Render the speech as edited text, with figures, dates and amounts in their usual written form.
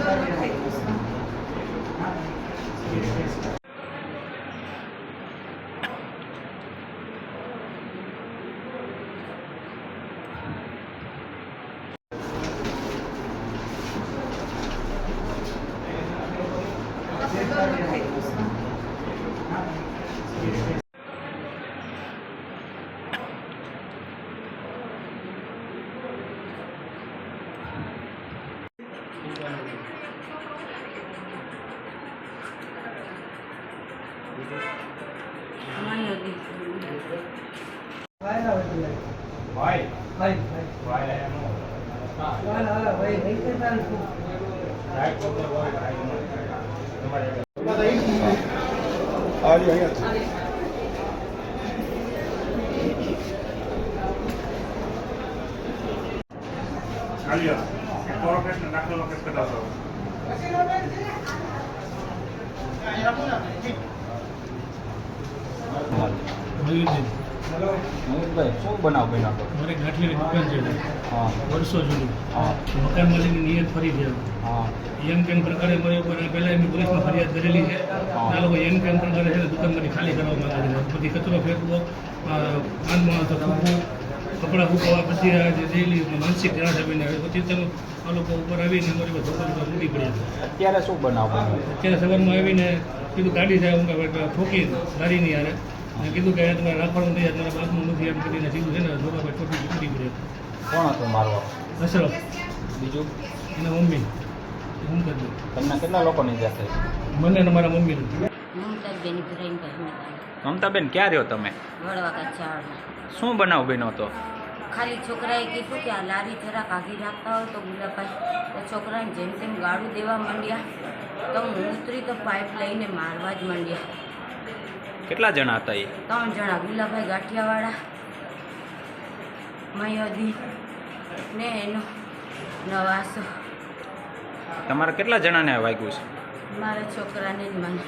મયુરભાઈ શું બનાવ બન્યો હતો? મારે ગાંઠિયાની દુકાન છે વર્ષો જૂની. મકાન માલિકની નિયત ફરી છે. એમ કેમ પ્રકારે મારી ઉપર પહેલાં એમની પોલીસમાં ફરિયાદ કરેલી છે. આ લોકો એમ કેમ પ્રકારે છે ને દુકાનમાંથી ખાલી કરવા માંગે છે. બધી કચરો ફેંકવો, પાન માણસો ફૂંકવું, કપડાં ફૂંકવા, પછી આ જે ડેલી માનસિક ત્રાસ આપીને પછી તમે આ લોકો ઉપર આવીને અમારી પર ધોકા તૂટી પડ્યા છે. અત્યારે શું બનાવ બન્યો? અત્યારે સવારમાં આવીને કીધું ગાડી જાય હું ઠોકી ગાડીની યારે અને કીધું કે તમારે રાખવાનું નહીં, તમારા બાપનું નથી એમ કરીને સીધું છે ને ધોકા પર ઠોકી તૂટી પડ્યા. કોણ હતું મારવા? અશરફ, બીજું એના મમ્મી. હું કરી દઉં. તમને કેટલા લોકોની ઈજા થઈ? મને ને મારા મમ્મીને. મમતાબેન ક્યાં રહ્યો તમે? શું બનાવ બન્યો હતો? ખાલી છોકરાએ કીધું કે આ લારી જરાક આગી રાખતા હોય તો ગુલાબભાઈ તો છોકરાને જેમ તેમ ગાળું દેવા માંડ્યા. તો હું ઉતરી તો પાઇપ લઈને મારવા જ માંડ્યા. કેટલા જણા હતા એ? 3 જણા. ગુલાબભાઈ ગાંઠિયાવાળા, મયોદી ને એનો નવાસો. તમારા કેટલા જણાને વાગ્યું છે? મારા છોકરાને જ મને